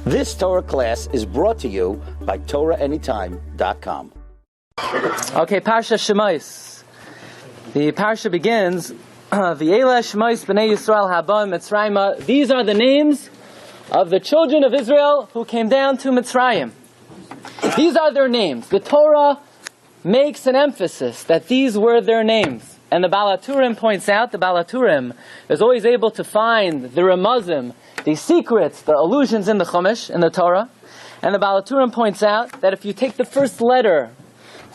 This Torah class is brought to you by TorahAnytime.com. Okay, Parsha Shemos. The Parsha begins, V'yeleh Shemos b'nei Yisrael haba Mitzrayim. These are the names of the children of Israel who came down to Mitzrayim. These are their names. The Torah makes an emphasis that these were their names. And the Baal HaTurim points out, the Baal HaTurim is always able to find the remuzim, the secrets, the allusions in the Chumash, in the Torah. And the Baal HaTurim points out that if you take the first letter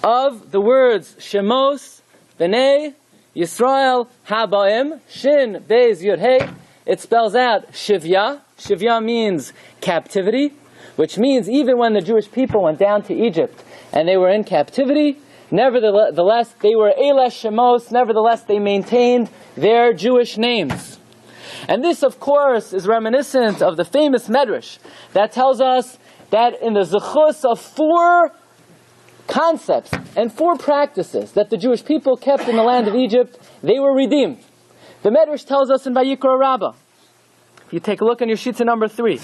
of the words Shemos, B'nei, Yisrael, Habaim, Shin, Beis, Yud, Hey, it spells out Shivya. Shivya means captivity, which means even when the Jewish people went down to Egypt and they were in captivity, nevertheless, they were Eilesh Shemos, nevertheless, they maintained their Jewish names. And this, of course, is reminiscent of the famous Medrash that tells us that in the zechus of 4 concepts and 4 practices that the Jewish people kept in the land of Egypt, they were redeemed. The Medrash tells us in Vayikra Rabbah, if you take a look on your sheets in number 3,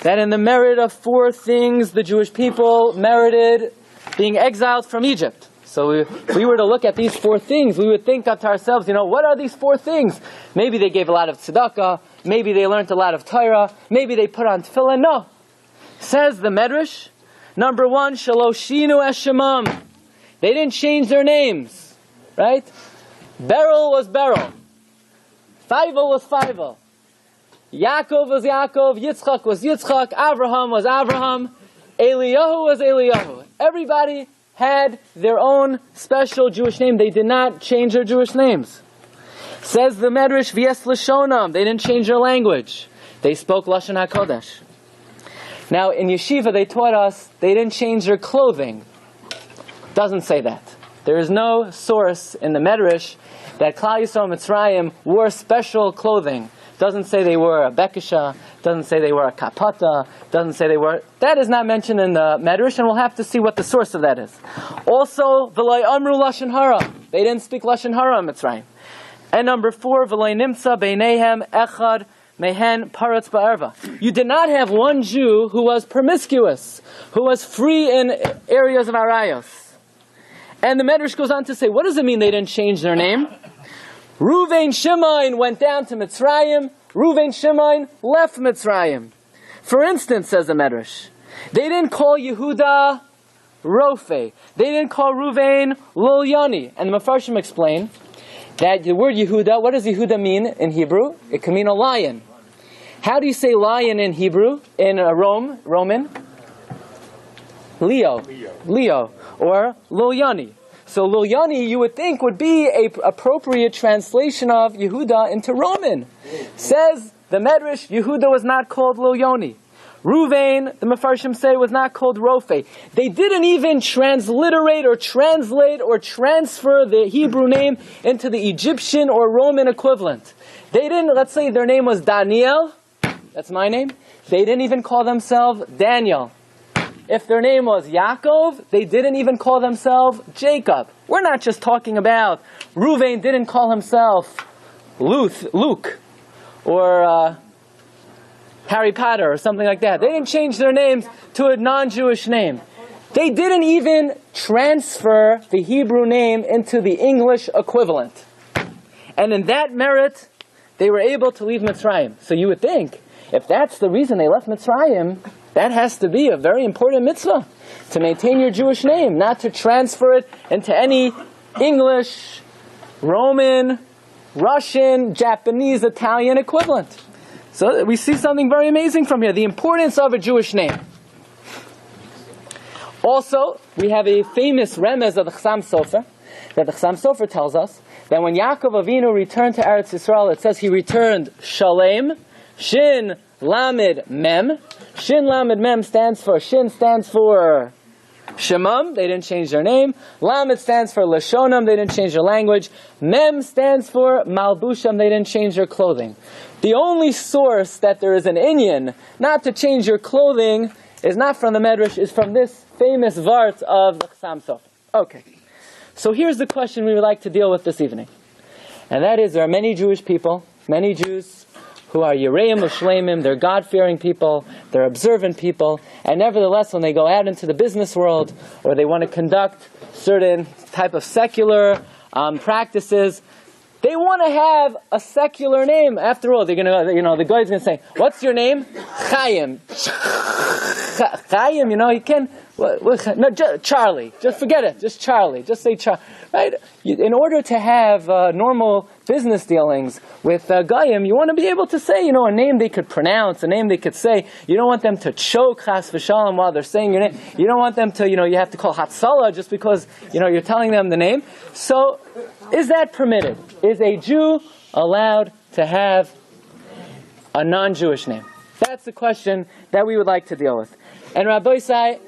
that in the merit of 4 things the Jewish people merited being exiled from Egypt. So if we were to look at these 4 things, we would think to ourselves, what are these 4 things? Maybe they gave a lot of tzedakah, maybe they learned a lot of Torah, maybe they put on tefillin. No. Says the Medrash, number 1, shaloshinu es shemam. They didn't change their names, right? Beryl was Beryl. Feivel was Feivel. Yaakov was Yaakov. Yitzchak was Yitzchak. Avraham was Avraham. Eliyahu was Eliyahu. Everybody had their own special Jewish name. They did not change their Jewish names. Says the Medrash, V'yes Lashonam. They didn't change their language. They spoke Lashon HaKodesh. Now, in Yeshiva, they taught us they didn't change their clothing. Doesn't say that. There is no source in the Medrash that Klal Yisrael Mitzrayim wore special clothing. Doesn't say they wore a bekisha, doesn't say they wore a kapata, doesn't say they wore... That is not mentioned in the Medrash, and we'll have to see what the source of that is. Also, V'loi amru Lashon Hara. They didn't speak Lashon Hara in Mitzrayim. And number 4, V'loi nimtza beinehem echad mehen paratz ba'erva. You did not have one Jew who was promiscuous, who was free in areas of Arayos. And the Medrash goes on to say, what does it mean they didn't change their name? Ruvain Shimon went down to Mitzrayim. Ruvain Shimon left Mitzrayim. For instance, says the Medrash, they didn't call Yehuda Rofe. They didn't call Ruvain Lolyani. And the Mefarshim explain that the word Yehuda, what does Yehuda mean in Hebrew? It can mean a lion. How do you say lion in Hebrew? In Roman? Leo. Or Lolyani. So Lolyani, you would think, would be an appropriate translation of Yehuda into Roman. Says the Medrash, Yehuda was not called Lolyani. Ruvain, the Mefarshim say, was not called Rofe. They didn't even transliterate or translate or transfer the Hebrew name into the Egyptian or Roman equivalent. They didn't, let's say their name was Daniel, that's my name, they didn't even call themselves Daniel. If their name was Yaakov, they didn't even call themselves Jacob. We're not just talking about Ruvain didn't call himself Luke, or Harry Potter, or something like that. They didn't change their names to a non-Jewish name. They didn't even transfer the Hebrew name into the English equivalent. And in that merit, they were able to leave Mitzrayim. So you would think, if that's the reason they left Mitzrayim, that has to be a very important mitzvah, to maintain your Jewish name, not to transfer it into any English, Roman, Russian, Japanese, Italian equivalent. So we see something very amazing from here, the importance of a Jewish name. Also, we have a famous remez of the Chassam Sofer, that the Chassam Sofer tells us that when Yaakov Avinu returned to Eretz Yisrael, it says he returned Shalem, Shin Lamed Mem. Shin Lamed Mem stands for Shemam, they didn't change their name. Lamed stands for Lashonam, they didn't change their language. Mem stands for Malbusham, they didn't change their clothing. The only source that there is an inyan not to change your clothing is not from the Medrash, is from this famous vart of the Chassam Sofer. Okay, so here's the question we would like to deal with this evening. And that is, there are many Jewish people, many Jews, who are Yereim Ushleimim, they're God-fearing people, they're observant people, and nevertheless, when they go out into the business world, or they want to conduct certain type of secular practices, they want to have a secular name. After all, they're going to, the guy's going to say, "What's your name?" Chaim. Chaim, he can. No, Charlie. Just forget it. Just Charlie. Just say Charlie. Right? In order to have normal business dealings with Goyim, you want to be able to say, a name they could pronounce, a name they could say. You don't want them to choke chas v'shalom while they're saying your name. You don't want them to, you have to call Hatzalah just because, you're telling them the name. So, is that permitted? Is a Jew allowed to have a non-Jewish name? That's the question that we would like to deal with. And Rabbi say,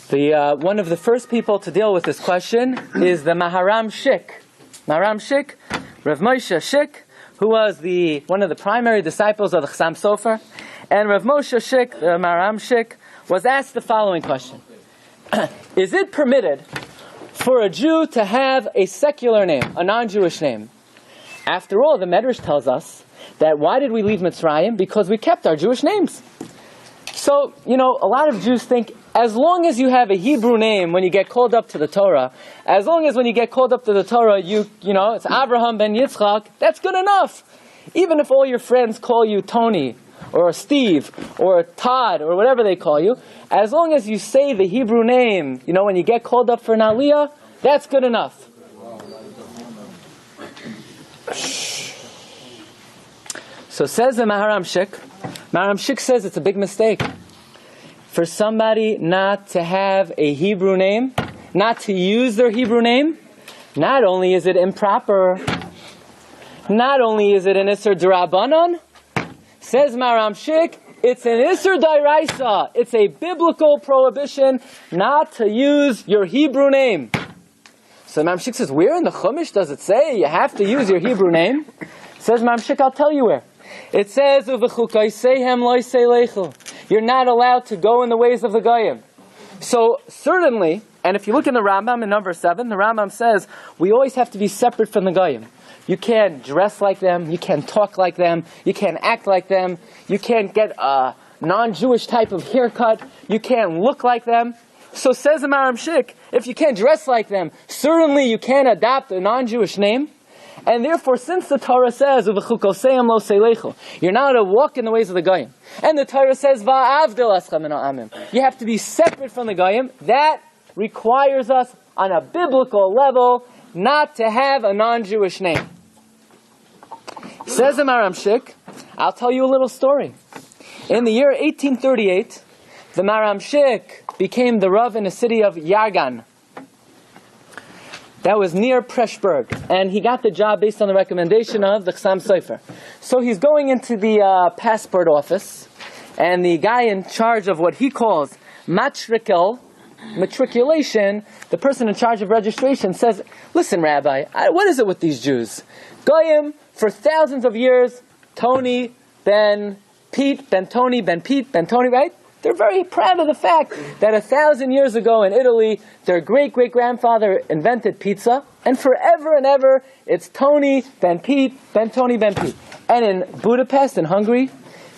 one of the first people to deal with this question is the Maharam Shik. Maharam Shik, Rav Moshe Shik, who was one of the primary disciples of the Chassam Sofer. And Rav Moshe Shik, the Maharam Shik, was asked the following question. Is it permitted for a Jew to have a secular name, a non-Jewish name? After all, the Medrash tells us that why did we leave Mitzrayim? Because we kept our Jewish names. So, a lot of Jews think as long as you have a Hebrew name when you get called up to the Torah, as long as when you get called up to the Torah, it's Abraham ben Yitzchak, that's good enough. Even if all your friends call you Tony, or Steve, or Todd, or whatever they call you, as long as you say the Hebrew name, when you get called up for an aliyah, that's good enough. So says the Maharam Shik. Maharam Shik says it's a big mistake for somebody not to have a Hebrew name, not to use their Hebrew name. Not only is it improper, not only is it an Isser D'Rabbanan, says Maharam Shik, it's an Isser D'Oraisa. It's a biblical prohibition not to use your Hebrew name. So Maharam Shik says, where in the Chumash does it say you have to use your Hebrew name? Says Maharam Shik, I'll tell you where. It says, you're not allowed to go in the ways of the Goyim. So certainly, and if you look in the Rambam in number 7, the Rambam says, we always have to be separate from the Goyim. You can't dress like them, you can't talk like them, you can't act like them, you can't get a non-Jewish type of haircut, you can't look like them. So says the Maharam Shik, if you can't dress like them, certainly you can't adopt a non-Jewish name. And therefore, since the Torah says, you're not to walk in the ways of the Goyim, and the Torah says, you have to be separate from the Goyim, that requires us on a biblical level not to have a non-Jewish name. Says the Maharam Shik, I'll tell you a little story. In the year 1838, the Maharam Shik became the Rav in the city of Yargan. That was near Preshburg. And he got the job based on the recommendation of the Chassam Sofer. So he's going into the passport office, and the guy in charge of what he calls matriculation, the person in charge of registration says, listen, Rabbi, what is it with these Jews? Goyim, for thousands of years, Tony, Ben, Pete, Ben Tony, Ben Pete, Ben Tony, right? They're very proud of the fact that 1,000 years ago in Italy, their great-great-grandfather invented pizza, and forever and ever, it's Tony, Ben Pete, Ben Tony, Ben Pete. And in Budapest, in Hungary,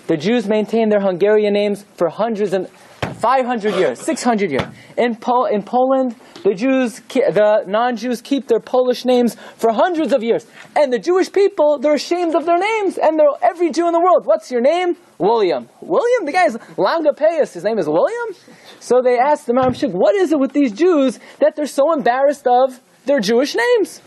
the Jews maintained their Hungarian names for 500 years, 600 years. In Poland, the non-Jews keep their Polish names for hundreds of years. And the Jewish people, they're ashamed of their names. And every Jew in the world, what's your name? William. William? The guy's Langapeus. His name is William? So they asked the Maharam Shik, what is it with these Jews that they're so embarrassed of their Jewish names?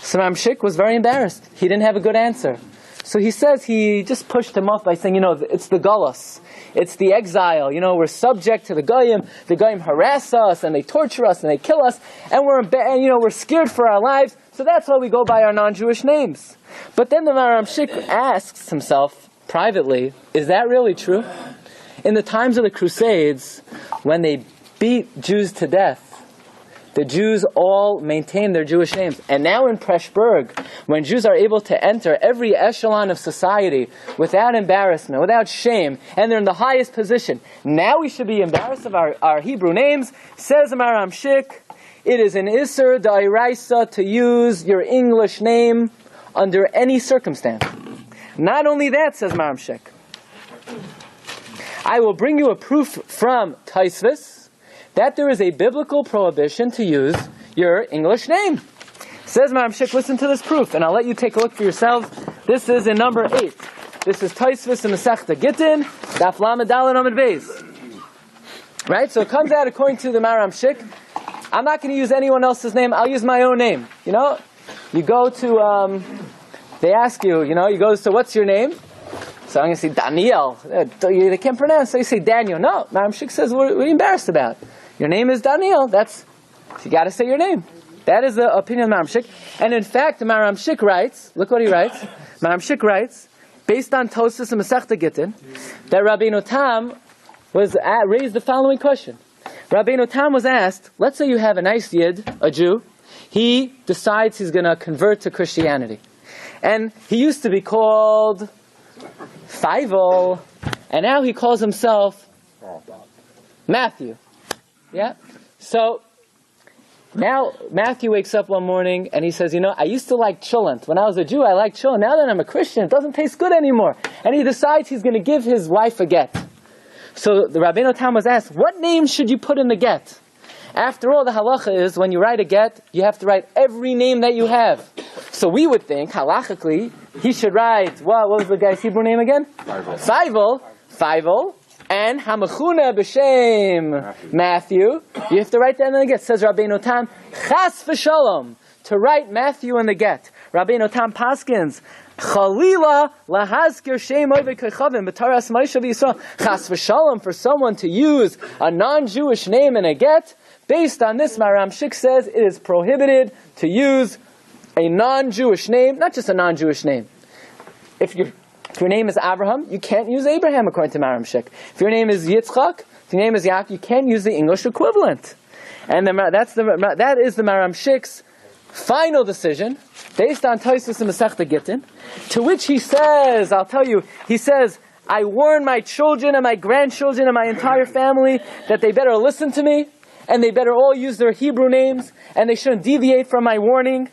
So Maharam Shik was very embarrassed. He didn't have a good answer. So he says he just pushed him off by saying, it's the Gullus. It's the exile. We're subject to the Goyim. The Goyim harass us, and they torture us, and they kill us, and we're scared for our lives. So that's why we go by our non-Jewish names. But then the Maharam Shik asks himself privately, is that really true? In the times of the Crusades, when they beat Jews to death, the Jews all maintained their Jewish names. And now in Preshburg, when Jews are able to enter every echelon of society without embarrassment, without shame, and they're in the highest position, now we should be embarrassed of our Hebrew names. Says the Maharam Shik, it is an Isser D'Oraisa to use your English name under any circumstance. Not only that, says Maram Shik, I will bring you a proof from Taisvis that there is a biblical prohibition to use your English name. Says Maram Shik, listen to this proof, and I'll let you take a look for yourselves. This is in number 8. This is Taisvis in Masechta Gittin, Daf Lamed Daled Amud Beis. Right? So it comes out according to the Maram Shik. I'm not going to use anyone else's name. I'll use my own name. You know, you go to, they ask you, you go to, what's your name? So I'm going to say Daniel. They can't pronounce, so you say Daniel. No, Maram Shik says, what are you embarrassed about? Your name is Daniel. You got to say your name. That is the opinion of Maram Shik. And in fact, the Maram Shik writes, look what he writes. Maram Shik writes, based on Tosfos and Masechta Gittin, that Rabbeinu Tam raised the following question. Rabbeinu Tam was asked, let's say you have a nice Yid, a Jew, he decides he's going to convert to Christianity. And he used to be called Feivel, and now he calls himself Matthew. Yeah? So, now Matthew wakes up one morning and he says, I used to like cholent. When I was a Jew, I liked cholent. Now that I'm a Christian, it doesn't taste good anymore. And he decides he's going to give his wife a get. So the Rabbeinu Tam was asked, what name should you put in the get? After all, the halacha is, when you write a get, you have to write every name that you have. So we would think, halachically, he should write, what was the guy's Hebrew name again? Feivel. And Hamachuna B'Shem Matthew. You have to write that in the get. Says Rabbeinu Tam, Chas v'shalom, to write Matthew in the get. Rabbeinu Tam paskins, Chalila lahazkir Shem Oivei Kechavim b'Torahs Moshe v'Yisrael. Chas v'shalom, for someone to use a non-Jewish name in a get. Based on this, Maram Shik says it is prohibited to use a non-Jewish name, not just a non-Jewish name. If your name is Abraham, you can't use Abraham according to Maram Shik. If your name is Yitzchak, if your name is Yaakov, you can't use the English equivalent. And that is the Maram Shik's final decision, based on Tosfos and Masechta Gittin, to which he says, I'll tell you, he says, I warn my children and my grandchildren and my entire family that they better listen to me, and they better all use their Hebrew names, and they shouldn't deviate from my warning.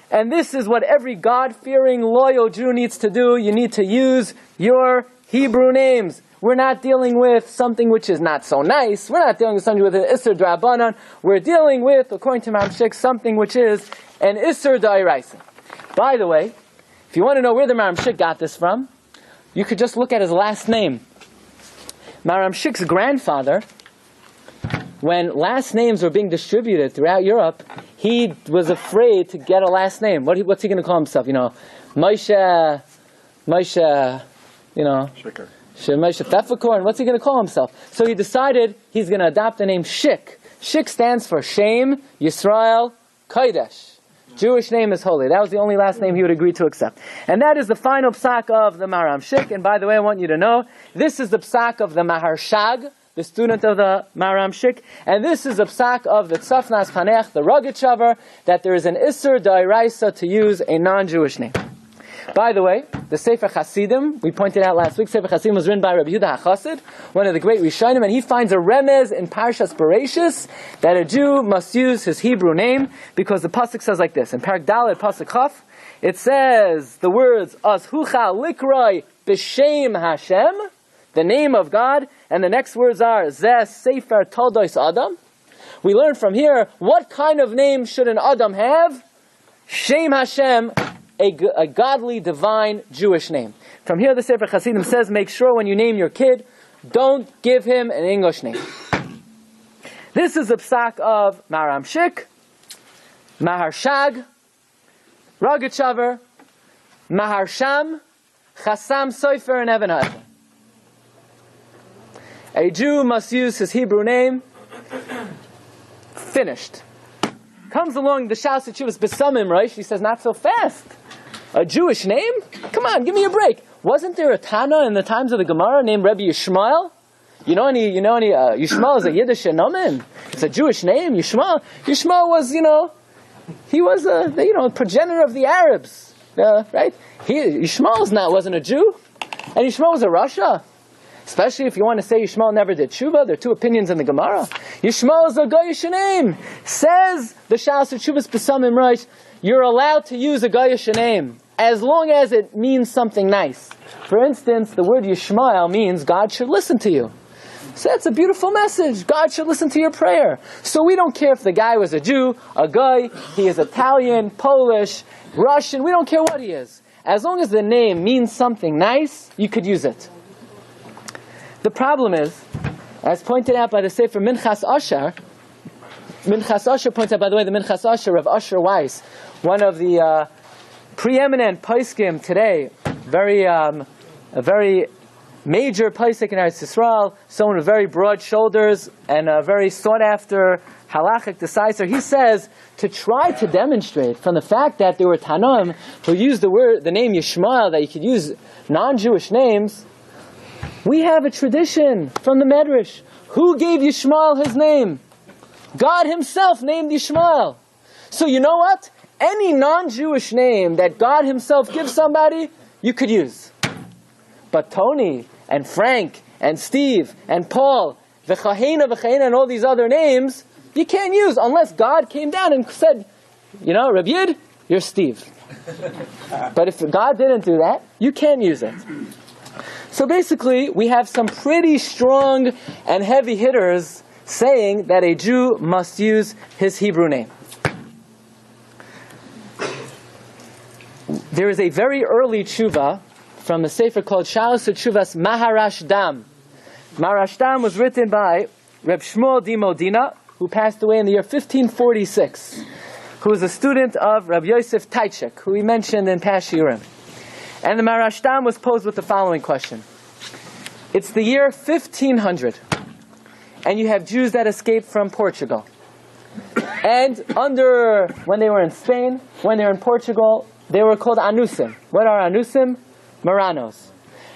And this is what every God-fearing, loyal Jew needs to do. You need to use your Hebrew names. We're not dealing with something which is not so nice. We're not dealing with something with an Isser D'Rabbanan. We're dealing with, according to Maram Shik, something which is an Isser D'Oraisa. By the way, if you want to know where the Maram Shik got this from, you could just look at his last name. Maram Shik's grandfather, when last names were being distributed throughout Europe, he was afraid to get a last name. What's he going to call himself? Moshe, Moshe Pfefferkorn. What's he going to call himself? So he decided he's going to adopt the name Shik. Shik stands for Shem, Yisrael, Kodesh. Jewish name is holy. That was the only last name he would agree to accept. And that is the final psak of the Maram Shik. And by the way, I want you to know, this is the psak of the Maharshag, the student of the Maram Shik, and this is a psak of the Tzafnas Chanech, the Rogachover, that there is an Isser D'Oraisa to use a non-Jewish name. By the way, the Sefer Hasidim, we pointed out last week, Sefer Hasidim was written by Rabbi Yehuda HaChassid, one of the great Rishonim, and he finds a remez in Parshas Bereshis that a Jew must use his Hebrew name, because the pasuk says like this, in Parak Daled, pasuk Chaf, it says the words, Azhucha likroi b'shem Hashem, the name of God, and the next words are Zeh Sefer Toldos Adam. We learn from here, what kind of name should an Adam have? Shem Hashem, a godly, divine Jewish name. From here the Sefer Hasidim says, make sure when you name your kid, don't give him an English name. This is the psak of Maram Shik, Maharshag, Rogachover, Maharsham, Chassam Sofer, and Even HaEzer. A Jew must use his Hebrew name. Finished. Comes along the Shas Tshuvas B'Samim, right? She says, not so fast. A Jewish name? Come on, give me a break. Wasn't there a Tana in the times of the Gemara named Rabbi Yishmael? Yishmael is a Yiddish nomen. It's a Jewish name, Yishmael. Yishmael was, he was a progenitor of the Arabs, right? Yishmael wasn't a Jew, and Yishmael was a Rasha. Especially if you want to say Yishmael never did tshuva. There are two opinions in the Gemara. Yishmael is a goyish name. Says the Shalas Tshuvas B'samim right, you're allowed to use a goyish name as long as it means something nice. For instance, the word Yishmael means God should listen to you. So that's a beautiful message. God should listen to your prayer. So we don't care if the guy was a Jew, a guy, he is Italian, Polish, Russian, we don't care what he is. As long as the name means something nice, you could use it. The problem is, as pointed out by the Sefer Minchas Asher points out, by the way, the Minchas Asher of Asher Weiss, one of the preeminent poskim today, a very major posik in Eretz Yisrael, someone with very broad shoulders and a very sought-after halachic decisor. He says to try to demonstrate from the fact that there were Tanoim who used the name Yishmael, that you could use non-Jewish names. We have a tradition from the Medrash. Who gave Yishmael his name? God Himself named Yishmael. So you know what? Any non-Jewish name that God Himself gives somebody, you could use. But Tony and Frank and Steve and Paul, V'chahena, and all these other names, you can't use unless God came down and said, Rabbi Yid, you're Steve. But if God didn't do that, you can't use it. So basically, we have some pretty strong and heavy hitters saying that a Jew must use his Hebrew name. There is a very early tshuva from a sefer called Shalos Tshuvas Maharashdam. Maharashdam was written by Reb Shmuel di Modina, who passed away in the year 1546, who was a student of Rabbi Yosef Taichik, who we mentioned in past Shiurim. And the Maharashdam was posed with the following question. It's the year 1500, and you have Jews that escaped from Portugal. And when they were in Spain, when they were in Portugal, they were called Anusim. What are Anusim? Marranos.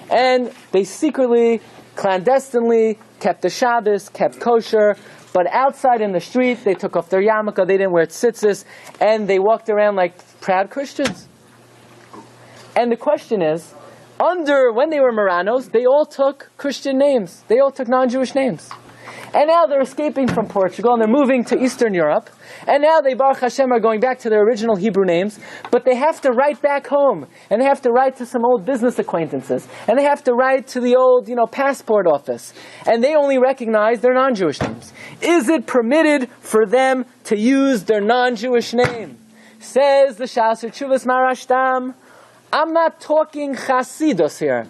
And they secretly, clandestinely, kept the Shabbos, kept kosher, but outside in the street, they took off their yarmulke, they didn't wear tzitzis, and they walked around like proud Christians. And the question is, when they were Marranos, they all took Christian names. They all took non-Jewish names. And now they're escaping from Portugal, and they're moving to Eastern Europe. And now they, Baruch Hashem, are going back to their original Hebrew names. But they have to write back home. And they have to write to some old business acquaintances. And they have to write to the old, passport office. And they only recognize their non-Jewish names. Is it permitted for them to use their non-Jewish name? Says the Shalas Tshuvas Maharashdam, I'm not talking chasidus here.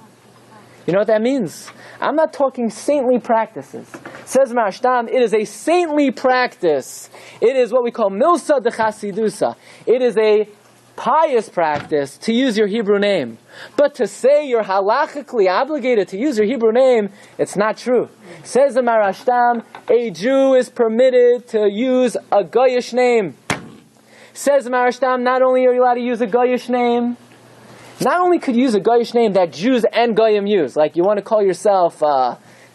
You know what that means? I'm not talking saintly practices. Says Maharashdam, it is a saintly practice. It is what we call milsa de chasidusa. It is a pious practice to use your Hebrew name. But to say you're halachically obligated to use your Hebrew name, it's not true. Says the Maharashdam, a Jew is permitted to use a goyish name. Says the Maharashdam, not only are you allowed to use a goyish name, not only could you use a goyish name that Jews and goyim use, like you want to call yourself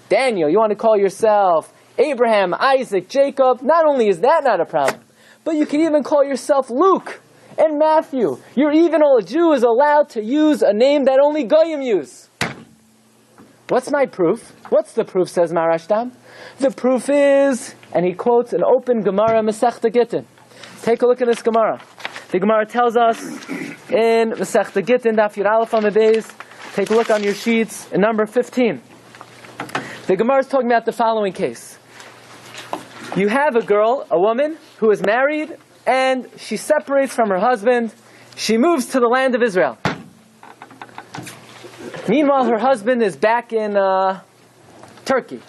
Daniel, you want to call yourself Abraham, Isaac, Jacob, not only is that not a problem, but you can even call yourself Luke and Matthew. A Jew is allowed to use a name that only goyim use. What's my proof? What's the proof, says Maharashdam? The proof is, and he quotes an open Gemara Masechta Gittin. Take a look at this Gemara. The Gemara tells us in Masechta Gittin, Daf Yud Aleph Amud Beis, take a look on your sheets, in number 15. The Gemara is talking about the following case. You have a woman, who is married, and she separates from her husband. She moves to the land of Israel. Meanwhile, her husband is back in Turkey.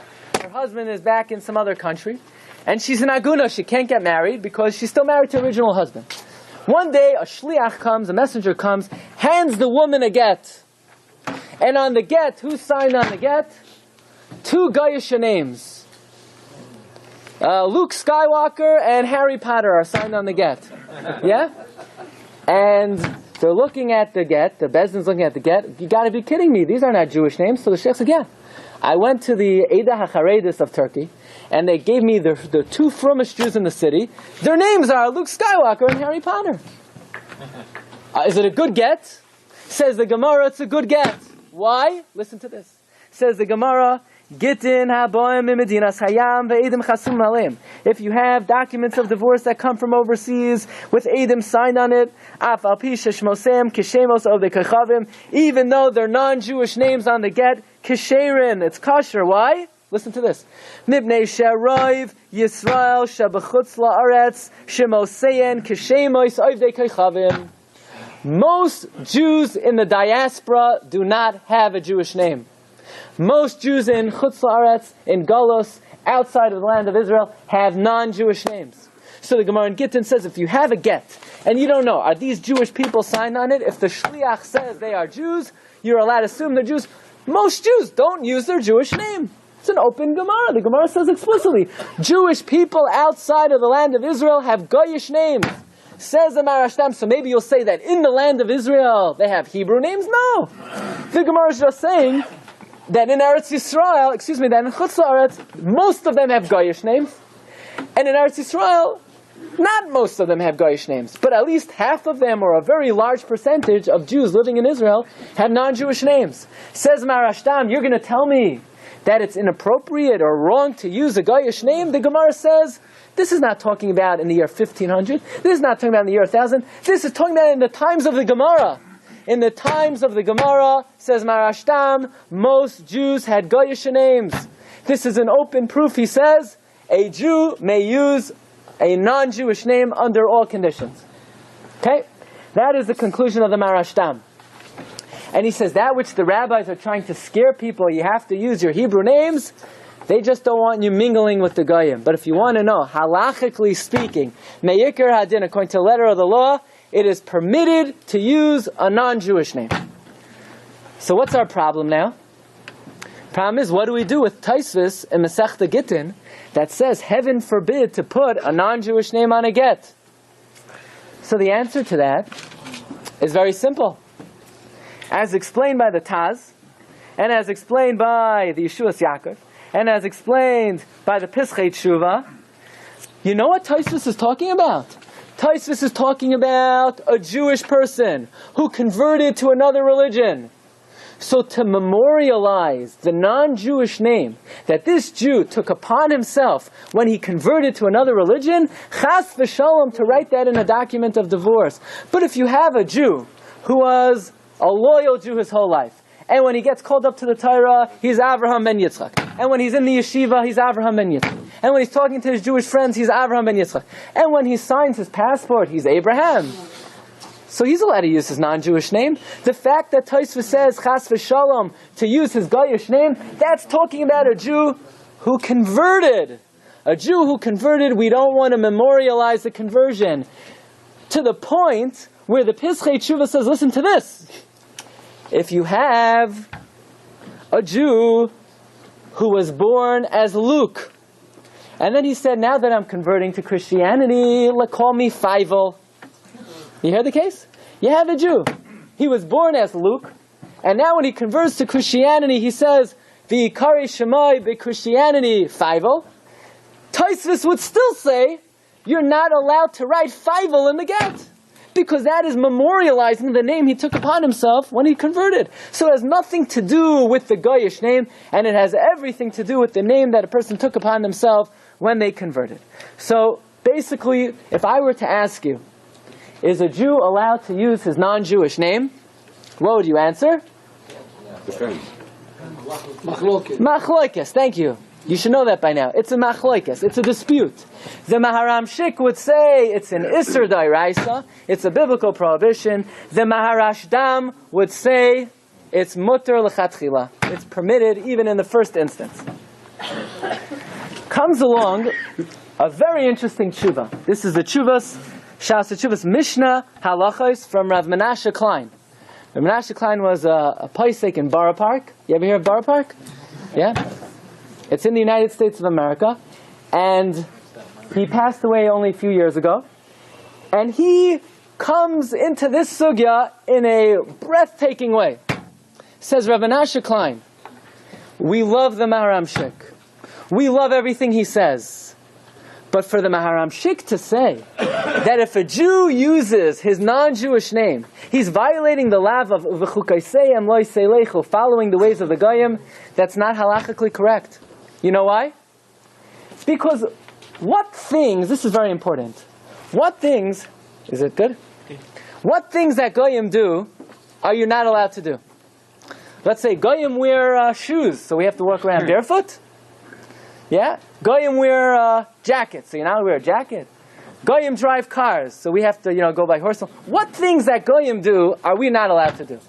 Her husband is back in some other country. And she's an aguna. She can't get married because she's still married to her original husband. One day, a shliach comes, a messenger comes, hands the woman a get. And on the get, who signed on the get? Two goyish names. Luke Skywalker and Harry Potter are signed on the get. Yeah? And they're looking at the get, the Bezdin's looking at the get. You gotta be kidding me, these are not Jewish names. So the sheikh said, yeah. I went to the Eidah HaCharedis of Turkey, and they gave me the two frumest Jews in the city. Their names are Luke Skywalker and Harry Potter. Is it a good get? Says the Gemara, it's a good get. Why? Listen to this. says the Gemara, Gittin haboim medinas hayam ve'edim chasum aleim. If you have documents of divorce that come from overseas with edim signed on it, af al pi sheshmosem kishemos of the kechavim, even though they're non-Jewish names on the get, kisherin, it's kosher. Why? Listen to this. Mibnei sheroiv Yisrael shebechutz la'aretz shemoseyen kishemos of the kechavim. Most Jews in the diaspora do not have a Jewish name. Most Jews in Chutz La'aretz, in Golos, outside of the land of Israel, have non-Jewish names. So the Gemara in Gittin says, if you have a get, and you don't know, are these Jewish people signed on it? If the Shliach says they are Jews, you're allowed to assume they're Jews. Most Jews don't use their Jewish name. It's an open Gemara. The Gemara says explicitly, Jewish people outside of the land of Israel have Goyish names. Says the Marashtam, so maybe you'll say that in the land of Israel they have Hebrew names? No. The Gemara is just saying that in Eretz Yisrael, that in Chutz La'aretz, most of them have Goyish names. And in Eretz Yisrael, not most of them have Goyish names. But at least half of them, or a very large percentage of Jews living in Israel, have non-Jewish names. Says Marashtam, you're going to tell me that it's inappropriate or wrong to use a Goyish name? The Gemara says, this is not talking about in the year 1500. This is not talking about in the year 1000. This is talking about in the times of the Gemara. In the times of the Gemara, says Marashtam, most Jews had Goyish names. This is an open proof, he says, a Jew may use a non-Jewish name under all conditions. Okay? That is the conclusion of the Marashtam. And he says that which the rabbis are trying to scare people, you have to use your Hebrew names, they just don't want you mingling with the Goyim. But if you want to know, halachically speaking, me'ikar hadin, according to the letter of the law, it is permitted to use a non-Jewish name. So what's our problem now? Problem is, what do we do with Taisvis and Masechta Gittin that says, heaven forbid to put a non-Jewish name on a get? So the answer to that is very simple. As explained by the Taz, and as explained by the Yeshuas Yaakov, and as explained by the Pischei Tshuva, you know what Taisvis is talking about? Taisvis is talking about a Jewish person who converted to another religion. So to memorialize the non-Jewish name that this Jew took upon himself when he converted to another religion, chas v'shalom, to write that in a document of divorce. But if you have a Jew who was a loyal Jew his whole life, and when he gets called up to the Torah, he's Avraham ben Yitzchak. And when he's in the yeshiva, he's Avraham ben Yitzchak. And when he's talking to his Jewish friends, he's Avraham ben Yitzchak. And when he signs his passport, he's Abraham. So he's allowed to use his non-Jewish name. The fact that Tosfos says, chas v'shalom, to use his Goyish name, that's talking about a Jew who converted. A Jew who converted, we don't want to memorialize the conversion. To the point where the Pischei Tshuva says, listen to this. If you have a Jew who was born as Luke, and then he said, now that I'm converting to Christianity, call me Feivel. You hear the case? You have a Jew. He was born as Luke, and now when he converts to Christianity, he says, V'ikari Shemai b'Christianity Feivel. Tosfos would still say, you're not allowed to write Feivel in the get, because that is memorializing the name he took upon himself when he converted. So it has nothing to do with the Goyish name, and it has everything to do with the name that a person took upon themselves when they converted. So basically, if I were to ask you, is a Jew allowed to use his non-Jewish name? What would you answer? Machlokes, thank you. You should know that by now. It's a machlokes. It's a dispute. The Maharam Shik would say it's an Isser Dairaisa. It's a biblical prohibition. The Maharashdam would say it's mutter lechatchila. It's permitted even in the first instance. Comes along a very interesting tshuva. This is the Shas Tshuvas Mishnah Halachos from Rav Menashe Klein. Rav Menashe Klein was a paisek in Borough Park. You ever hear of Borough Park? Yeah? It's in the United States of America, and he passed away only a few years ago. And he comes into this sugya in a breathtaking way. Says Rav Menashe Klein, we love the Maharam Shik. We love everything he says. But for the Maharamshik to say that if a Jew uses his non-Jewish name, he's violating the law of v'chukaseim lo yiseilechu, following the ways of the Goyim, that's not halachically correct. You know why? It's because what things, this is very important, what things, is it good? What things that Goyim do are you not allowed to do? Let's say Goyim wear shoes, so we have to walk around barefoot. Yeah? Goyim wear jackets, so you're not allowed to wear a jacket. Goyim drive cars, so we have to, go by horse. What things that Goyim do are we not allowed to do?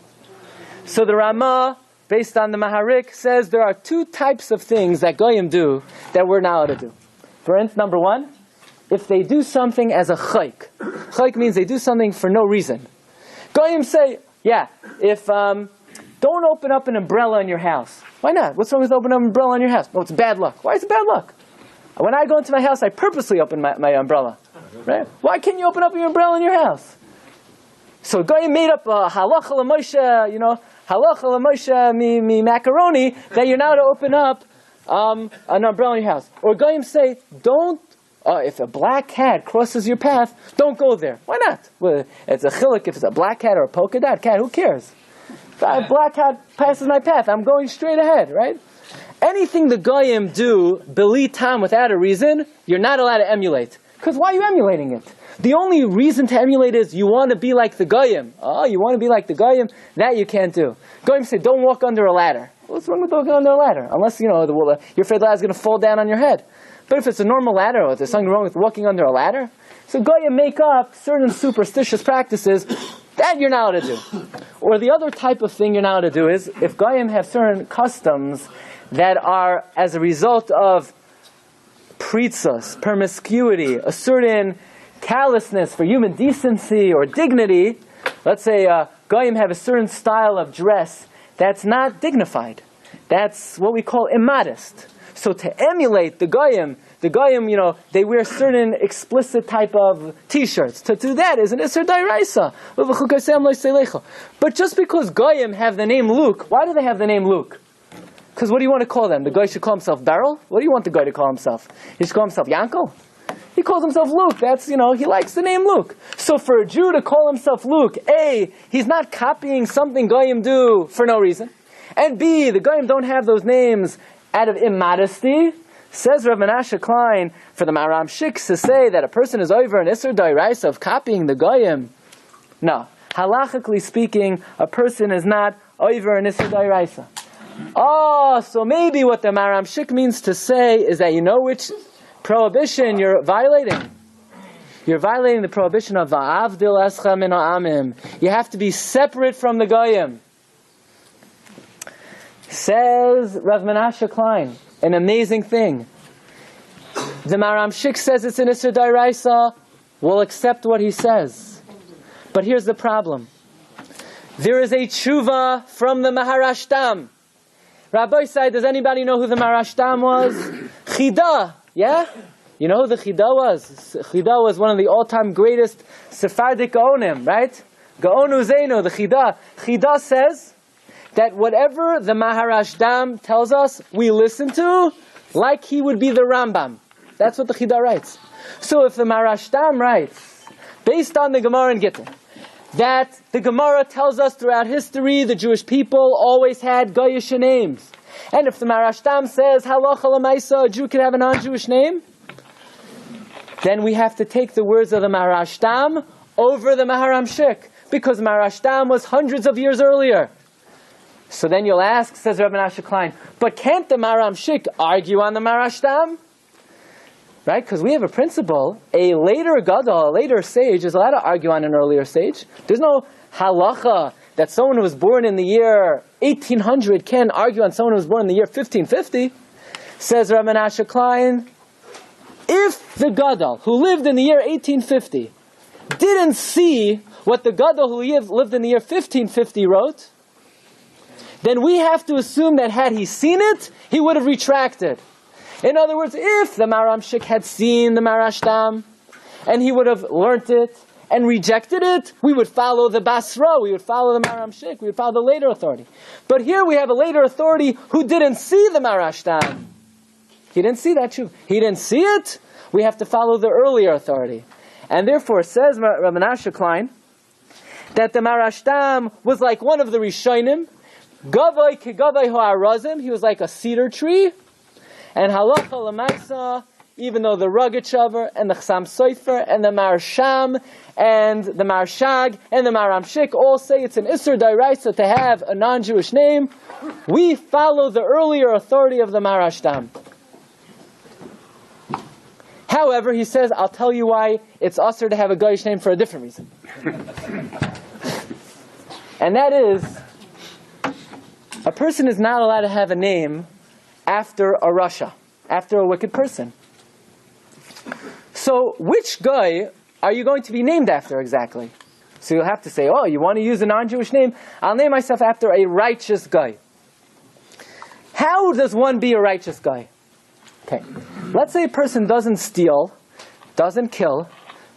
So the Ramah, based on the Maharik, says there are two types of things that Goyim do that we're not allowed to do. For instance, number one, if they do something as a chayk. Chayk means they do something for no reason. Goyim say, if don't open up an umbrella in your house. Why not? What's wrong with opening up an umbrella in your house? Oh, it's bad luck. Why is it bad luck? When I go into my house, I purposely open my umbrella. Right? Why can't you open up your umbrella in your house? So Goyim made up a halacha l'moshe, halacha l'moshe mi macaroni, that you're now to open up an umbrella in your house. Or Goyim say, don't, if a black cat crosses your path, don't go there. Why not? Well, it's a chiluk if it's a black cat or a polka dot cat, who cares? If a black cat passes my path, I'm going straight ahead, right? Anything the Goyim do, beli tam, without a reason, you're not allowed to emulate. Because why are you emulating it? The only reason to emulate is you want to be like the Goyim. Oh, you want to be like the Goyim? That you can't do. Goyim say, don't walk under a ladder. What's wrong with walking under a ladder? Unless, you're afraid the ladder's going to fall down on your head. But if it's a normal ladder, or there's something wrong with walking under a ladder, so Goyim make up certain superstitious practices that you're not allowed to do. Or the other type of thing you're not allowed to do is, if Goyim have certain customs that are as a result of pritzos, promiscuity, a certain callousness for human decency or dignity, let's say Goyim have a certain style of dress that's not dignified. That's what we call immodest. So to emulate the Goyim, they wear certain explicit type of t-shirts. To do that is an Isser Dairaisa. But just because Goyim have the name Luke, why do they have the name Luke? Because what do you want to call them? The guy should call himself Beryl? What do you want the guy to call himself? He should call himself Yankel? He calls himself Luke. That's, he likes the name Luke. So for a Jew to call himself Luke, A, he's not copying something Goyim do for no reason. And B, the Goyim don't have those names out of immodesty. Says Rav Menashe Klein, for the Maram Shik to say that a person is over an Isser Dairaisa of copying the Goyim. No. Halachically speaking, a person is not over an Isser Dairaisa. Oh, so maybe what the Maram Shik means to say is that which prohibition you're violating. You're violating the prohibition of Va'avdil escha min ha'amim. You have to be separate from the Goyim. Says Rav Menashe Klein, an amazing thing. The Maram Shik says it's an Isser Dairaisa. We'll accept what he says. But here's the problem. There is a tshuva from the Maharashtam. Rabbi said, does anybody know who the Maharashtam was? Chida, yeah? You know who the Chida was? Chida was one of the all-time greatest Sephardic Gaonim, right? Gaonu Zeno, the Chida. Chida says that whatever the Maharashtam tells us, we listen to, like he would be the Rambam. That's what the Chida writes. So if the Maharashtam writes, based on the Gemara and Gittin, that the Gemara tells us throughout history the Jewish people always had Goyish names. And if the Maharashtam says halacha l'maisa, a Jew can have a non-Jewish name, then we have to take the words of the Maharashtam over the Maharam Shik, because Maharashtam was hundreds of years earlier. So then you'll ask, says Rabbi Menashe Klein, but can't the Maharam Shik argue on the Maharashtam? Right? Because we have a principle, a later gadol, a later sage, is allowed to argue on an earlier sage. There's no halacha that someone who was born in the year 1800 can argue on someone who was born in the year 1550. Says Rabbi Menashe Klein, if the gadol who lived in the year 1850 didn't see what the gadol who lived in the year 1550 wrote, then we have to assume that had he seen it, he would have retracted. In other words, if the Maharam Shik had seen the Maharashtam, and he would have learnt it and rejected it, we would follow the Basra, we would follow the Maharam Shik, we would follow the later authority. But here we have a later authority who didn't see the Maharashtam. He didn't see that too. He didn't see it. we have to follow the earlier authority. And therefore, says Rabbi Menashe Klein, that the Marashtam was like one of the Rishonim, Gavai Kegavai Ha'arazim, he was like a cedar tree, and Halacha L'maisa, even though the Rogachover and the Chsam Sofer and the Marsham and the Marshag and the Maramshik all say it's an Isser Dairaisa to have a non-Jewish name, we follow the earlier authority of the Marashtam. However, he says, I'll tell you why it's Usser to have a Goyish name for a different reason. And that is, a person is not allowed to have a name after a Rasha, after a wicked person. So, which guy are you going to be named after exactly? So you'll have to say, oh, you want to use a non-Jewish name? I'll name myself after a righteous guy. How does one be a righteous guy? Okay, let's say a person doesn't steal, doesn't kill,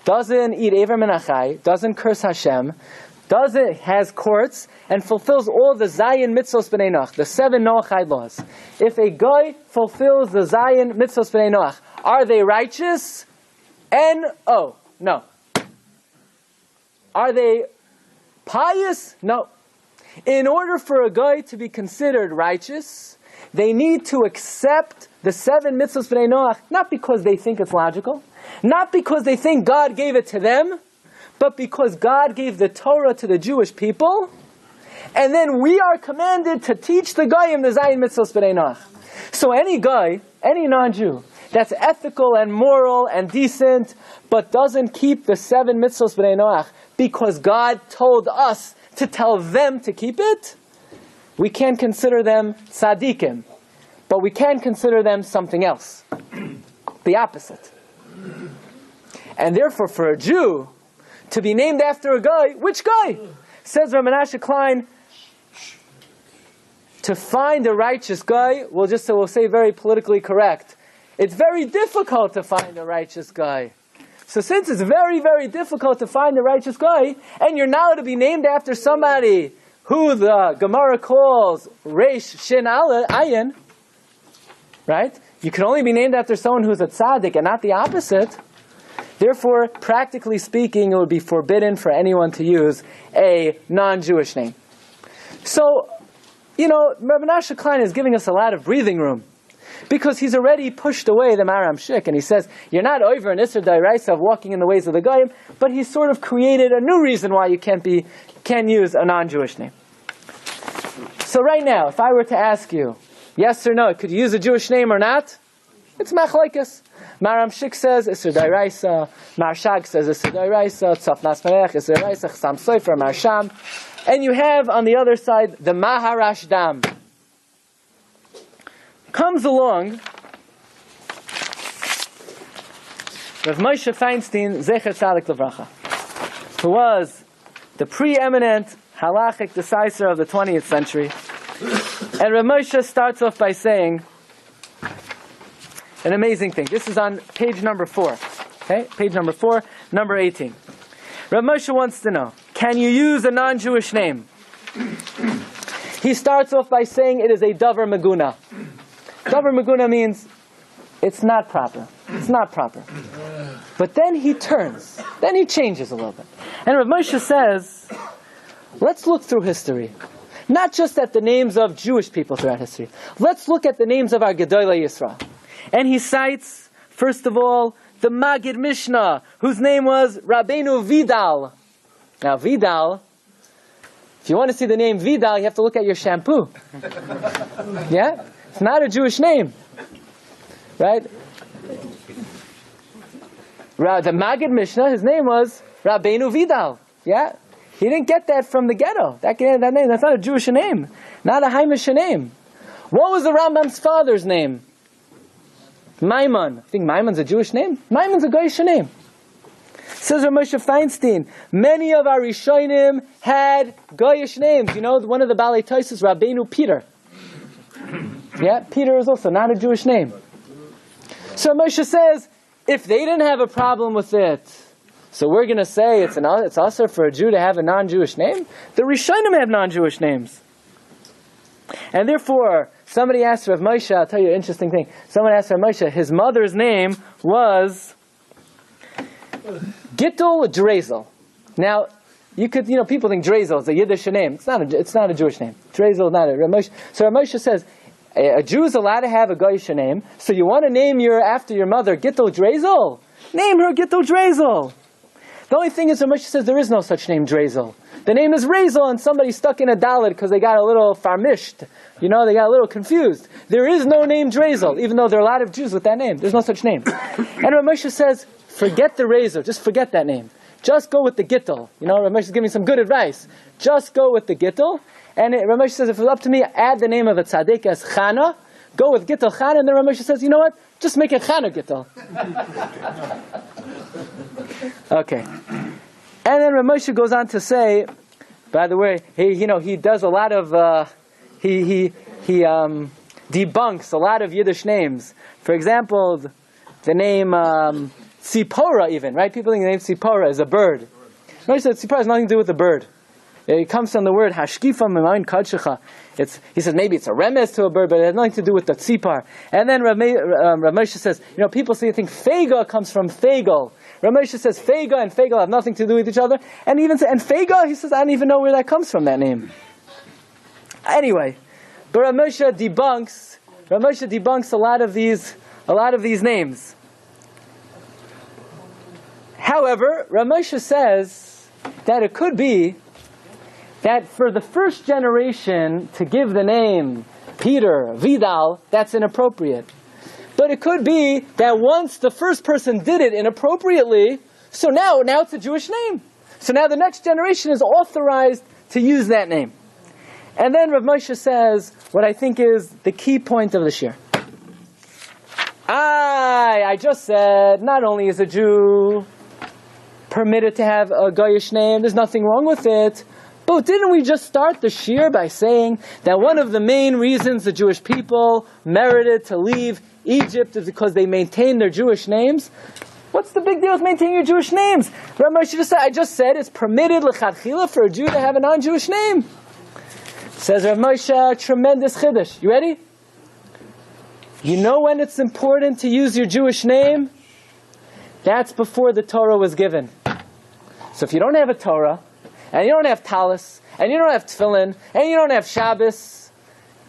doesn't eat Ever Menachai, doesn't curse Hashem, has courts, and fulfills all the Zayin Mitzvos B'nai Noach, the 7 Noachide laws. If a guy fulfills the Zayin Mitzvos B'nai Noach, are they righteous? N-O. No. Are they pious? No. In order for a guy to be considered righteous, they need to accept the 7 Mitzvos B'nai Noach, not because they think it's logical, not because they think God gave it to them, but because God gave the Torah to the Jewish people, and then we are commanded to teach the Goyim the Zayin Mitzvos B'nai Noach. So any guy, any non-Jew, that's ethical and moral and decent, but doesn't keep the 7 Mitzvos B'nai Noach because God told us to tell them to keep it, we can't consider them tzaddikim, but we can consider them something else, the opposite. And therefore, for a Jew to be named after a guy, which guy? Says Rabbi Menashe Klein, to find a righteous guy, we'll say very politically correct. It's very difficult to find a righteous guy. So since it's very, very difficult to find a righteous guy, and you're now to be named after somebody who the Gemara calls Reish Shin Ayin, right? You can only be named after someone who's a tzaddik and not the opposite. Therefore, practically speaking, it would be forbidden for anyone to use a non-Jewish name. So, Rabbi Menashe Klein is giving us a lot of breathing room, because he's already pushed away the Maram Shik, and he says, you're not over an Isser Dairaisa of walking in the ways of the Goyim, but he's sort of created a new reason why you can't use a non-Jewish name. So right now, if I were to ask you, yes or no, could you use a Jewish name or not? It's machlokes. Maram Shik says Isser Dairaisa, Marshag says Isser Dairaisa, Tzaf Nasmarech, Isser Dairaisa, Chsam Sofer, Marsham, and you have on the other side the Maharashdam. Comes along Rav Moshe Feinstein, Zecher Tzadik Levracha, who was the preeminent halachic decisor of the 20th century. And Rav Moshe starts off by saying an amazing thing. This is on page number 4. Okay, page number 4, number 18. Rav Moshe wants to know, can you use a non-Jewish name? He starts off by saying it is a davar meguna. Davar meguna means it's not proper. It's not proper. But then he turns. Then he changes a little bit. And Rav Moshe says, let's look through history. Not just at the names of Jewish people throughout history. Let's look at the names of our Gedolei Yisrael. And he cites, first of all, the Magid Mishnah, whose name was Rabbeinu Vidal. Now Vidal, if you want to see the name Vidal, you have to look at your shampoo. Yeah? It's not a Jewish name. Right? The Magid Mishnah, his name was Rabbeinu Vidal. Yeah? He didn't get that from the ghetto. That name, that's not a Jewish name. Not a Haimish name. What was the Rambam's father's name? Maimon. I think Maimon's a Jewish name? Maimon's a Goyish name. Says Rav Moshe Feinstein, many of our Rishonim had Goyish names. You know, one of the Balei Tosos, Rabbeinu Peter. Yeah, Peter is also not a Jewish name. So Moshe says, if they didn't have a problem with it, so we're going to say it's also for a Jew to have a non-Jewish name? The Rishonim have non-Jewish names. And therefore, somebody asked Rav Moshe, I'll tell you an interesting thing. Someone asked Rav Moshe, his mother's name was Gittel Drezel. Now, people think Drezel is a Yiddish name. It's not a Jewish name. Drezel is not a Rav Moshe. So Rav Moshe says, a Jew is allowed to have a Goyish name, so you want to name after your mother Gittel Drezel? Name her Gittel Drezel. The only thing is, Rav Moshe says there is no such name, Drezel. The name is Rezel, and somebody stuck in a dalet because they got a little farmished. They got a little confused. There is no name Drezel, even though there are a lot of Jews with that name. There's no such name. And Rav Moshe says, forget the Rezel, just forget that name. Just go with the Gittel. Rav Moshe is giving some good advice. Just go with the Gittel. And Rav Moshe says, if it's up to me, add the name of a tzaddik as Chana. Go with Gittel Chana. And then Rav Moshe says, you know what? Just make it Chana Gittel. Okay. And then Rav Moshe goes on to say, by the way, he does a lot of, he debunks a lot of Yiddish names. For example, the name Tzipora even, right? People think the name Tzipora is a bird. Rav Moshe said Tzipora has nothing to do with the bird. It comes from the word hashkifa memayin kadshecha. He says maybe it's a remez to a bird, but it has nothing to do with the tzipar. And then Rav Moshe says, people think fega comes from fagel. Rav Moshe says fega and fagel have nothing to do with each other. And fega, he says, I don't even know where that comes from, that name. Anyway, but Rav Moshe debunks a lot of these names. However, Rav Moshe says that it could be that for the first generation to give the name Peter, Vidal, that's inappropriate. But it could be that once the first person did it inappropriately, so now it's a Jewish name. So now the next generation is authorized to use that name. And then Rav Moshe says what I think is the key point of the Shiur. I just said, not only is a Jew permitted to have a Goyish name, there's nothing wrong with it, but didn't we just start the Shiur by saying that one of the main reasons the Jewish people merited to leave Egypt is because they maintained their Jewish names? What's the big deal with maintaining your Jewish names? Rabbi I just said it's permitted l'chadchila for a Jew to have a non-Jewish name. Says Rav Moshe, tremendous chiddush. You ready? You know when it's important to use your Jewish name? That's before the Torah was given. So if you don't have a Torah, and you don't have talis, and you don't have tefillin, and you don't have Shabbos,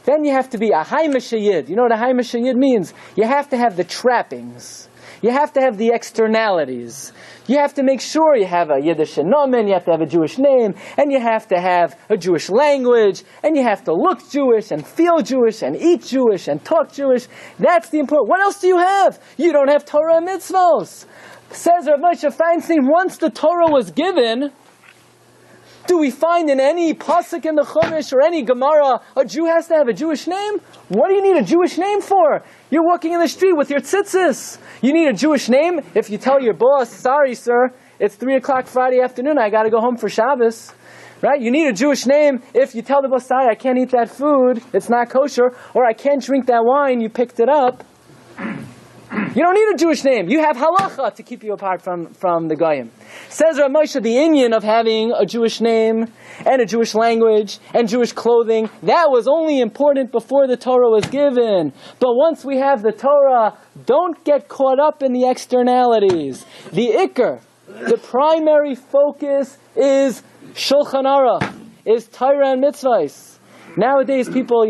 then you have to be a haimish yid. You know what a haimish yid means? You have to have the trappings. You have to have the externalities. You have to make sure you have a Yiddish nomen, you have to have a Jewish name, and you have to have a Jewish language, and you have to look Jewish, and feel Jewish, and eat Jewish, and talk Jewish. That's the important. What else do you have? You don't have Torah and mitzvos. Says Rav Moshe Feinstein, once the Torah was given, do we find in any pasuk in the Chumash or any Gemara a Jew has to have a Jewish name? What do you need a Jewish name for? You're walking in the street with your tzitzis. You need a Jewish name if you tell your boss, sorry sir, it's 3 o'clock Friday afternoon, I got to go home for Shabbos. Right? You need a Jewish name if you tell the boss, sorry, I can't eat that food, it's not kosher, or I can't drink that wine, you picked it up. You don't need a Jewish name. You have halacha to keep you apart from the Goyim. Says Rav Moshe, the inyan of having a Jewish name and a Jewish language and Jewish clothing, that was only important before the Torah was given. But once we have the Torah, don't get caught up in the externalities. The ikar, the primary focus is Shulchan Aruch, is Torah and mitzvahs. Nowadays people,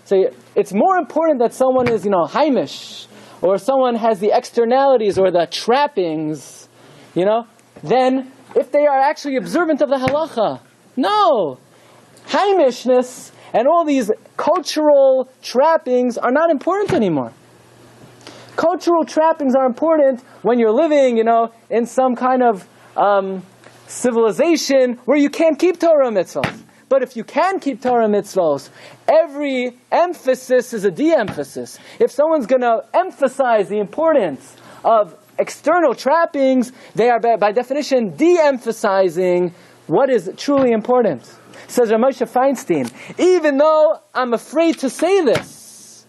say it's more important that someone is, haimish, or someone has the externalities or the trappings, then if they are actually observant of the halacha. No! Haimishness and all these cultural trappings are not important anymore. Cultural trappings are important when you're living, in some kind of civilization where you can't keep Torah mitzvahs. But if you can keep Torah mitzvos, every emphasis is a de-emphasis. If someone's going to emphasize the importance of external trappings, they are by definition de-emphasizing what is truly important. Says Rav Moshe Feinstein, even though I'm afraid to say this,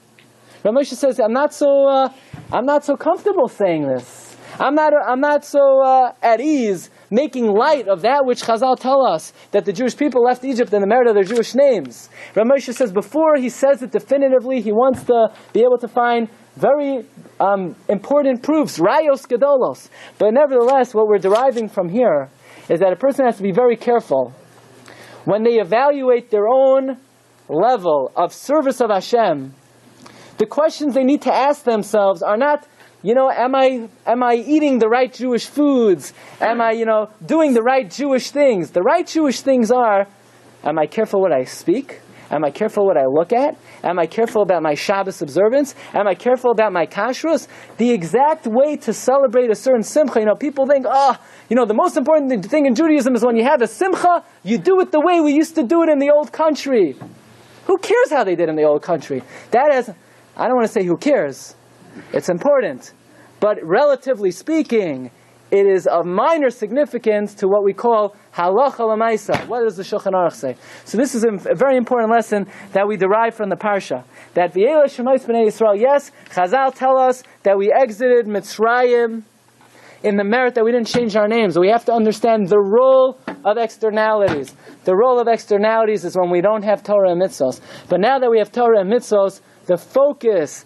Rav Moshe says I'm not so comfortable saying this. I'm not so at ease making light of that which Chazal tell us, that the Jewish people left Egypt in the merit of their Jewish names. Rabbi Moshe says before he says it definitively, he wants to be able to find very important proofs, rayos gedolos. But nevertheless, what we're deriving from here is that a person has to be very careful when they evaluate their own level of service of Hashem. The questions they need to ask themselves are not, am I eating the right Jewish foods? Am I, doing the right Jewish things? The right Jewish things are, am I careful what I speak? Am I careful what I look at? Am I careful about my Shabbos observance? Am I careful about my kashrus? The exact way to celebrate a certain simcha, people think, the most important thing in Judaism is when you have a simcha, you do it the way we used to do it in the old country. Who cares how they did in the old country? I don't want to say who cares. It's important. But relatively speaking, it is of minor significance to what we call halacha l'maisa. What does the Shulchan Aruch say? So this is a very important lesson that we derive from the Parsha. That v'yeleh Shemos b'nei Yisrael, yes, Chazal tell us that we exited Mitzrayim in the merit that we didn't change our names. We have to understand the role of externalities. The role of externalities is when we don't have Torah and mitzvos. But now that we have Torah and mitzvos, the focus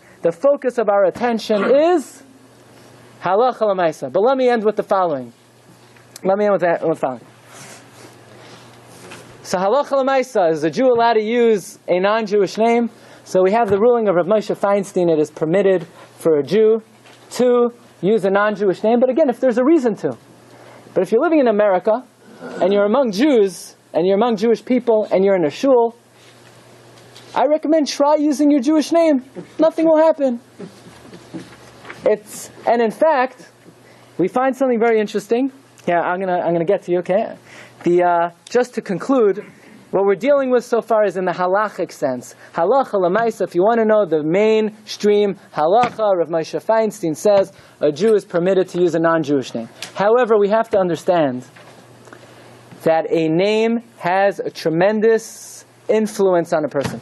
of our attention is halacha l'maisa. But let me end with the following. So halacha l'maisa, is a Jew allowed to use a non-Jewish name? So we have the ruling of Rav Moshe Feinstein, it is permitted for a Jew to use a non-Jewish name, but again, if there's a reason to. But if you're living in America, and you're among Jews, and you're among Jewish people, and you're in a shul, I recommend try using your Jewish name. Nothing will happen. And in fact, we find something very interesting. Yeah, I'm gonna get to you. Okay. Just to conclude, what we're dealing with so far is in the halachic sense. Halacha l'maisa. If you want to know the mainstream halacha, Rav Moshe Feinstein says a Jew is permitted to use a non-Jewish name. However, we have to understand that a name has a tremendous influence on a person.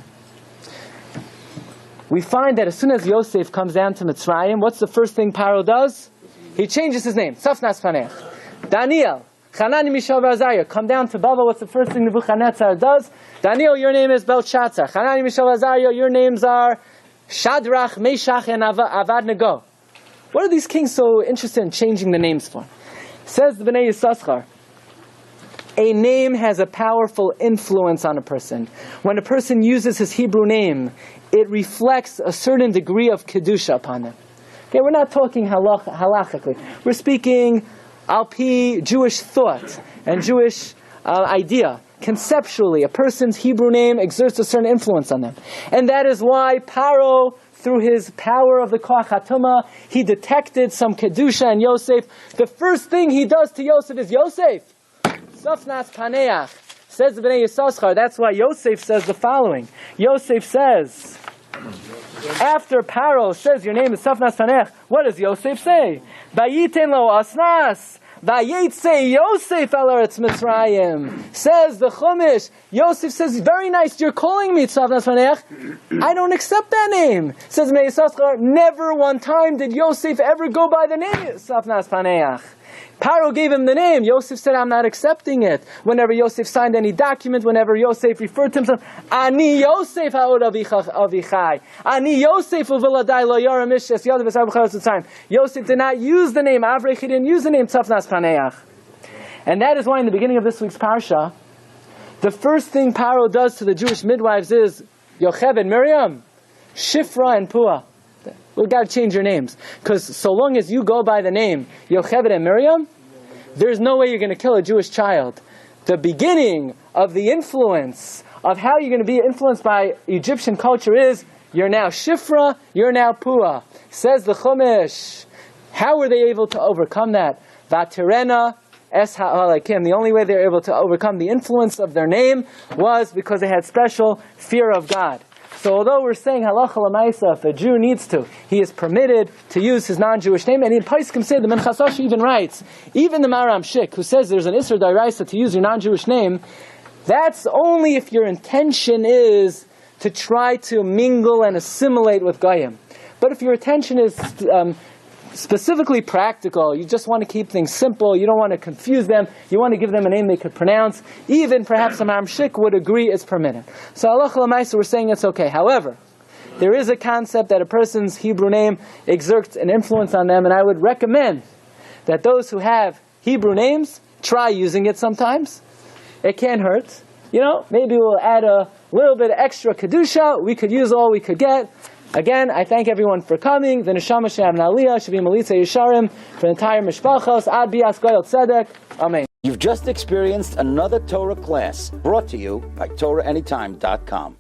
We find that as soon as Yosef comes down to Mitzrayim, what's the first thing Paro does? He changes his name. Tzafnas Paneach. Daniel, Hanani, Mishael, Azariah, come down to Babel. What's the first thing Nebuchadnezzar does? Daniel, your name is Belshazzar. Hanani, Mishael, Azariah, your names are Shadrach, Meshach, and Avadnego. What are these kings so interested in changing the names for? Says the Bnei Yissaschar, a name has a powerful influence on a person. When a person uses his Hebrew name, it reflects a certain degree of kedusha upon them. Okay, we're not talking halachically. We're speaking al-pi Jewish thought and Jewish idea. Conceptually, a person's Hebrew name exerts a certain influence on them. And that is why Paro, through his power of the Koach HaTumah, he detected some kedusha in Yosef. The first thing he does to Yosef is, Yosef, Safnas Paneach. Says the Bnei Yissaschar. That's why Yosef says the following. Yosef says, after Paro says your name is Safnas Paneach, what does Yosef say? Vayiten lo asnas, vayetze Yosef al Eretz Mitzrayim. Says the Chumash. Yosef says, very nice, you're calling me Safnas Paneach. I don't accept that name. Says Bnei Yissaschar, never one time did Yosef ever go by the name Safnas Paneach. Paro gave him the name. Yosef said, I'm not accepting it. Whenever Yosef signed any document, whenever Yosef referred to himself, Ani Yosef ha'od avichai. Ani Yosef u'veladai lo yara mishes yadav v'sar b'charos v'tzayim. Yosef did not use the name Avrech. He didn't use the name Tzafnas Paneach. And that is why in the beginning of this week's Parsha, the first thing Paro does to the Jewish midwives is, Yocheved and Miriam, Shifra and Puah. We've got to change your names. Because so long as you go by the name Yocheved and Miriam, there's no way you're going to kill a Jewish child. The beginning of the influence of how you're going to be influenced by Egyptian culture is, you're now Shifra, you're now Puah. Says the Chumash. How were they able to overcome that? Vatirena es ha'alakim. The only way they were able to overcome the influence of their name was because they had special fear of God. So although we're saying halacha l'maisa, if a Jew needs to, he is permitted to use his non-Jewish name. And in Paiskim say, the Minchas Rosh even writes, even the Maram Shik, who says there's an Isser D'Oraisa to use your non-Jewish name, that's only if your intention is to try to mingle and assimilate with Goyim. But if your intention is specifically practical. You just want to keep things simple. You don't want to confuse them. You want to give them a name they could pronounce. Even perhaps a Maramshik would agree it's permitted. So halacha l'maisa, we're saying it's okay. However, there is a concept that a person's Hebrew name exerts an influence on them, and I would recommend that those who have Hebrew names try using it sometimes. It can't hurt. Maybe we'll add a little bit of extra kedusha. We could use all we could get. Again, I thank everyone for coming. The neshama she'am na'aliyah should be malitza yesharim for the entire mishpachos. Ad bias goyel tzedek. Amen. You've just experienced another Torah class brought to you by TorahAnytime.com.